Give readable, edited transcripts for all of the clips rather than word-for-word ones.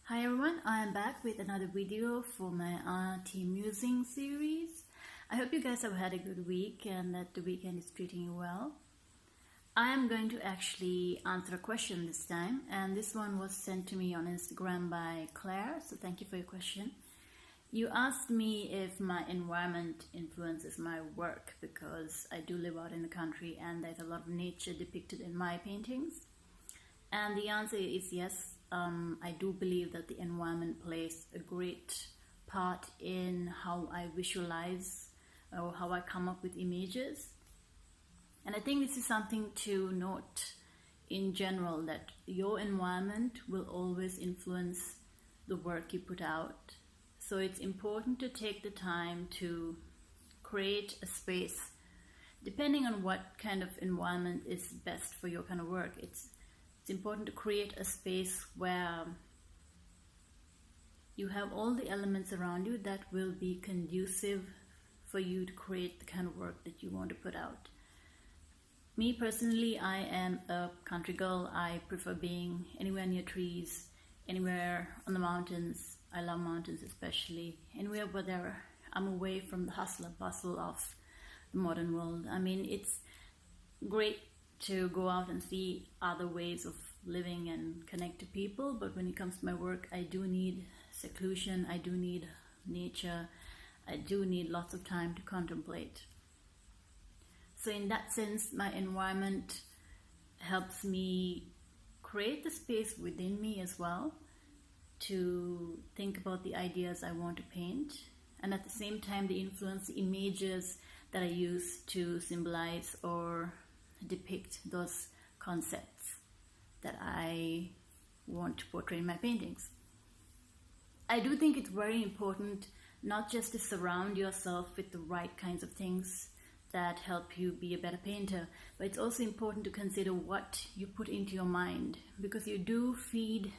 Hi everyone, I am back with another video for my Arty Musings series. I hope you guys have had a good week and that the weekend is treating you well. I am going to actually answer a question this time, and this one was sent to me on Instagram by Claire, so thank you for your question. You asked me if my environment influences my work because I do live out in the country and there's a lot of nature depicted in my paintings. And the answer is yes. I do believe that the environment plays a great part in how I visualize or how I come up with images. And I think this is something to note in general, that your environment will always influence the work you put out. So it's important to take the time to create a space, depending on what kind of environment is best for your kind of work. It's important to create a space where you have all the elements around you that will be conducive for you to create the kind of work that you want to put out. Me personally, I am a country girl. I prefer being anywhere near trees, anywhere on the mountains. I love mountains especially. Anywhere where I'm away from the hustle and bustle of the modern world. I mean, it's great to go out and see other ways of living and connect to people, but when it comes to my work, I do need seclusion, I do need nature, I do need lots of time to contemplate. So in that sense, my environment helps me create the space within me as well to think about the ideas I want to paint, and at the same time they influence the images that I use to symbolize or depict those concepts that I want to portray in my paintings. I do think it's very important not just to surround yourself with the right kinds of things that help you be a better painter, but it's also important to consider what you put into your mind, because you do feed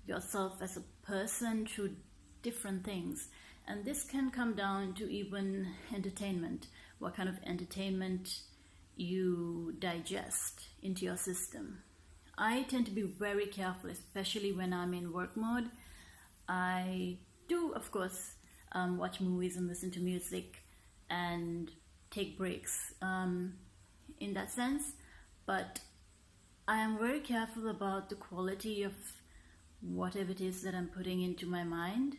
yourself as a person through different things, and this can come down to even entertainment, what kind of entertainment you digest into your system. I tend to be very careful, especially when I'm in work mode. I do, of course, watch movies and listen to music and take breaks in that sense, but I am very careful about the quality of whatever it is that I'm putting into my mind,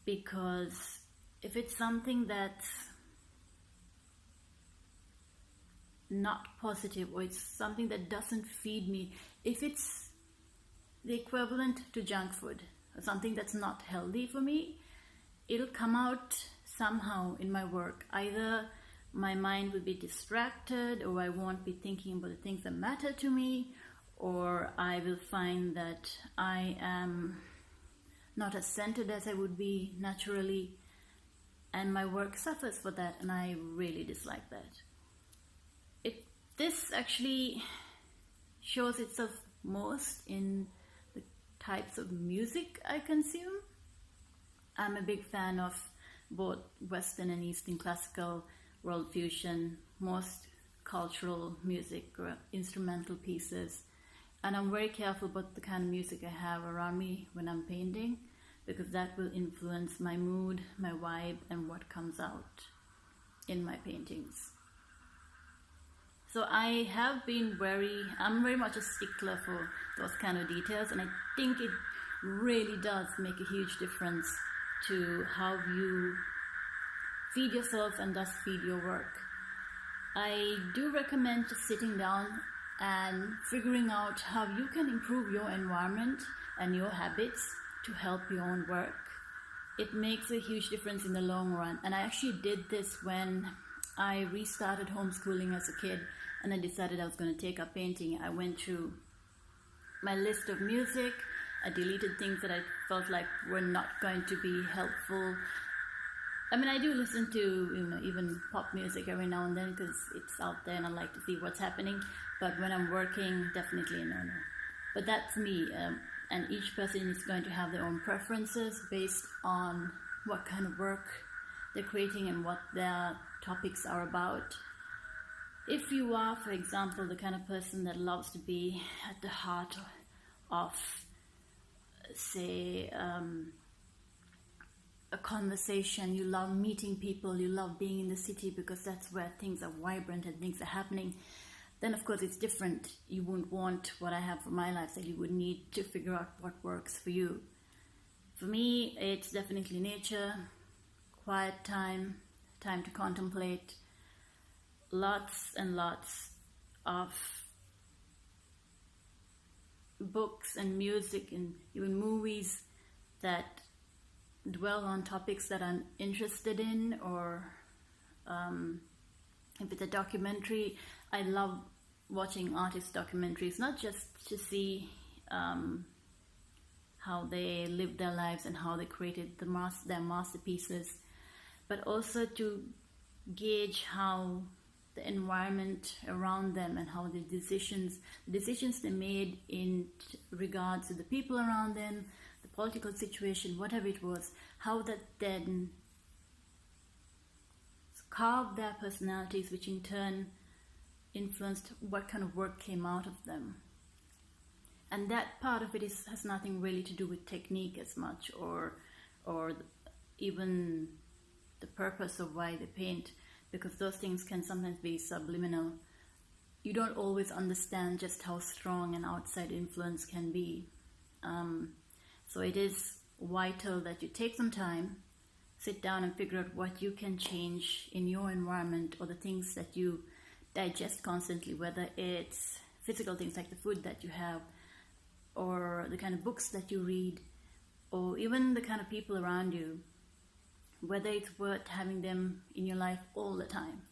because if it's something that's not positive, or it's something that doesn't feed me, if it's the equivalent to junk food or something that's not healthy for me, it'll come out somehow in my work. Either my mind will be distracted, or I won't be thinking about the things that matter to me, or I will find that I am not as centered as I would be naturally, and my work suffers for that, and I really dislike that. This actually shows itself most in the types of music I consume. I'm a big fan of both Western and Eastern classical, world fusion, most cultural music, or instrumental pieces. And I'm very careful about the kind of music I have around me when I'm painting, because that will influence my mood, my vibe, and what comes out in my paintings. So I'm very much a stickler for those kind of details, and I think it really does make a huge difference to how you feed yourself and thus feed your work. I do recommend just sitting down and figuring out how you can improve your environment and your habits to help your own work. It makes a huge difference in the long run, and I actually did this when I restarted homeschooling as a kid, and I decided I was going to take up painting. I went through my list of music. I deleted things that I felt like were not going to be helpful. I mean, I do listen to even pop music every now and then because it's out there and I like to see what's happening. But when I'm working, definitely no. But that's me, and each person is going to have their own preferences based on what kind of work they're creating and what their topics are about. If you are, for example, the kind of person that loves to be at the heart of say, a conversation, you love meeting people, you love being in the city because that's where things are vibrant and things are happening, then of course it's different. You wouldn't want what I have for my lifestyle. You would need to figure out what works for you. For me, it's definitely nature, quiet time, time to contemplate, lots and lots of books and music and even movies that dwell on topics that I'm interested in, or if it's a documentary, I love watching artist documentaries, not just to see how they lived their lives and how they created their masterpieces, but also to gauge how the environment around them and how the decisions they made in regards to the people around them, the political situation, whatever it was, how that then carved their personalities, which in turn influenced what kind of work came out of them. And that part of it has nothing really to do with technique as much, or even the purpose of why they paint, because those things can sometimes be subliminal. You don't always understand just how strong an outside influence can be. So it is vital that you take some time, sit down and figure out what you can change in your environment, or the things that you digest constantly, whether it's physical things like the food that you have, or the kind of books that you read, or even the kind of people around you, whether it's worth having them in your life all the time.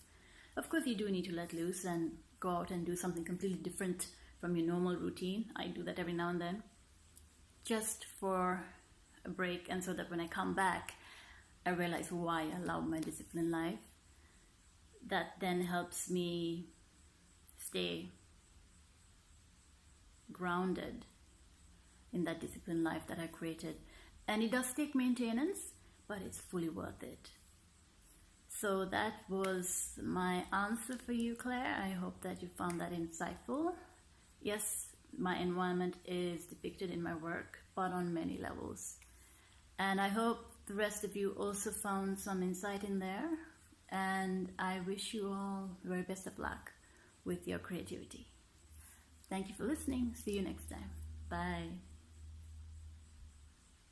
Of course, you do need to let loose and go out and do something completely different from your normal routine. I do that every now and then, just for a break, and so that when I come back, I realize why I love my disciplined life. That then helps me stay grounded in that disciplined life that I created. And it does take maintenance, but it's fully worth it. So that was my answer for you, Claire. I hope that you found that insightful. Yes, my environment is depicted in my work, but on many levels. And I hope the rest of you also found some insight in there. And I wish you all the very best of luck with your creativity. Thank you for listening. See you next time. Bye.